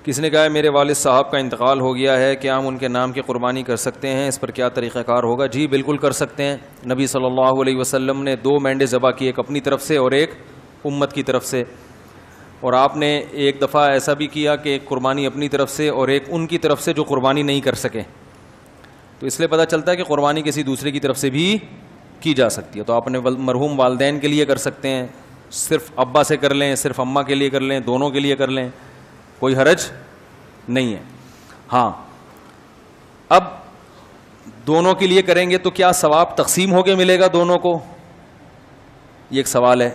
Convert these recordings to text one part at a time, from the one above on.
کسی نے کہا ہے میرے والد صاحب کا انتقال ہو گیا ہے، کیا ہم ان کے نام کی قربانی کر سکتے ہیں؟ اس پر کیا طریقہ کار ہوگا؟ جی بالکل کر سکتے ہیں. نبی صلی اللہ علیہ وسلم نے 2 مینڈے ذبح کی، ایک اپنی طرف سے اور ایک امت کی طرف سے. اور آپ نے ایک دفعہ ایسا بھی کیا کہ ایک قربانی اپنی طرف سے اور ایک ان کی طرف سے جو قربانی نہیں کر سکے. تو اس لیے پتہ چلتا ہے کہ قربانی کسی دوسرے کی طرف سے بھی کی جا سکتی ہے. تو آپ نے مرحوم والدین کے لیے کر سکتے ہیں، صرف ابا سے کر لیں، صرف اماں کے لیے کر لیں، دونوں کے لیے کر لیں، کوئی حرج نہیں ہے. ہاں اب دونوں کے لیے کریں گے تو کیا ثواب تقسیم ہو کے ملے گا دونوں کو؟ یہ ایک سوال ہے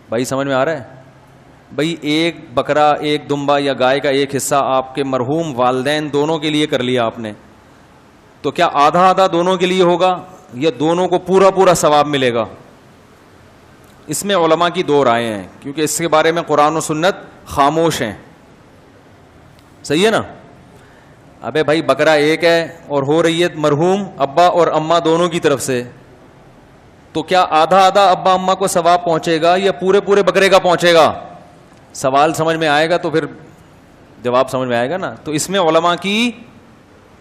بھائی، سمجھ میں آ رہا ہے؟ بھائی ایک بکرا، ایک دمبا یا گائے کا ایک حصہ آپ کے مرحوم والدین دونوں کے لیے کر لیا آپ نے، تو کیا آدھا آدھا دونوں کے لیے ہوگا یا دونوں کو پورا پورا ثواب ملے گا؟ اس میں علماء کی 2 رائے ہیں، کیونکہ اس کے بارے میں قرآن و سنت خاموش ہیں. صحیح ہے نا؟ ابے بھائی بکرا ایک ہے اور ہو رہی ہے مرحوم ابا اور اماں دونوں کی طرف سے، تو کیا آدھا آدھا ابا اماں کو ثواب پہنچے گا یا پورے پورے بکرے کا پہنچے گا؟ سوال سمجھ میں آئے گا تو پھر جواب سمجھ میں آئے گا نا. تو اس میں علماء کی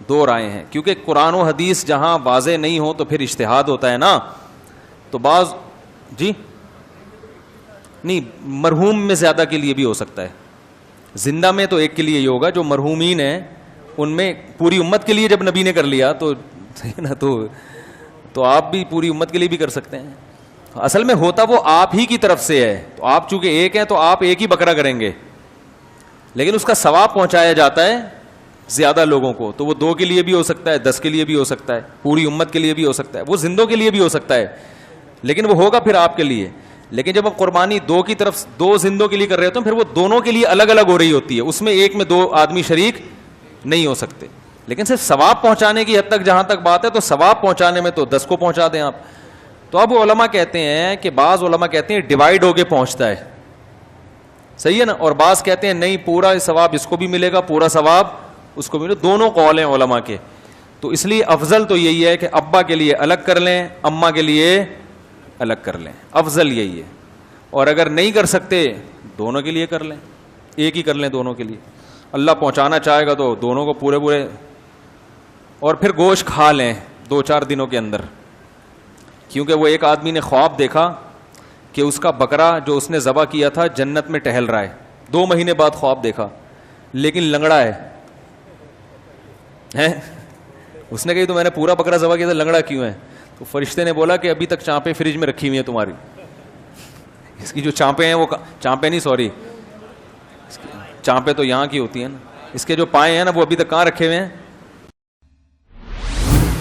2 رائے ہیں، کیونکہ قرآن و حدیث جہاں واضح نہیں ہو تو پھر اجتہاد ہوتا ہے نا. تو بعض جی نہیں، مرحوم میں زیادہ کے لیے بھی ہو سکتا ہے. زندہ میں تو ایک کے لیے ہی ہوگا، جو مرحومین ہیں ان میں پوری امت کے لیے جب نبی نے کر لیا تو نا، تو آپ بھی پوری امت کے لیے بھی کر سکتے ہیں. اصل میں ہوتا وہ آپ ہی کی طرف سے ہے، تو آپ چونکہ ایک ہیں تو آپ ایک ہی بکرا کریں گے، لیکن اس کا ثواب پہنچایا جاتا ہے زیادہ لوگوں کو. تو وہ 2 کے لیے بھی ہو سکتا ہے، 10 کے لیے بھی ہو سکتا ہے، پوری امت کے لیے بھی ہو سکتا ہے، وہ زندوں کے لیے بھی ہو سکتا ہے، لیکن وہ ہوگا پھر آپ کے لیے. لیکن جب آپ قربانی 2 کی طرف 2 زندوں کے لیے کر رہے ہوتے ہیں، پھر وہ دونوں کے لیے الگ الگ ہو رہی ہوتی ہے، اس میں ایک میں 2 آدمی شریک نہیں ہو سکتے. لیکن صرف ثواب پہنچانے کی حد تک جہاں تک بات ہے، تو ثواب پہنچانے میں تو 10 کو پہنچا دیں آپ. تو اب علماء کہتے ہیں کہ بعض علماء کہتے ہیں ڈیوائیڈ ہو کے پہنچتا ہے، صحیح ہے نا، اور بعض کہتے ہیں نہیں پورا ثواب اس کو بھی ملے گا، پورا ثواب اس کو بھی ملے گا. دونوں قول ہیں علماء کے. تو اس لیے افضل تو یہی ہے کہ ابا کے لیے الگ کر لیں، اماں کے لیے الگ کر لیں، افضل یہی ہے. اور اگر نہیں کر سکتے دونوں کے لیے کر لیں، ایک ہی کر لیں دونوں کے لیے. اللہ پہنچانا چاہے گا تو دونوں کو پورے پورے، اور پھر گوشت کھا لیں 2-4 دنوں کے اندر. کیونکہ وہ ایک آدمی نے خواب دیکھا کہ اس کا بکرا جو اس نے ذبح کیا تھا جنت میں ٹہل رہا ہے. 2 مہینے بعد خواب دیکھا، لیکن لنگڑا ہے. اس نے کہی تو میں نے پورا بکرا ذبح کیا تھا، لنگڑا کیوں ہے؟ تو فرشتے نے بولا کہ ابھی تک چانپیں فریج میں رکھی ہوئی ہیں تمہاری. اس کی جو چانپیں ہیں وہ چانپیں نہیں، سوری، چانپیں تو یہاں کی ہوتی ہیں نا، اس کے جو پائے ہیں نا وہ ابھی تک کہاں رکھے ہوئے ہیں؟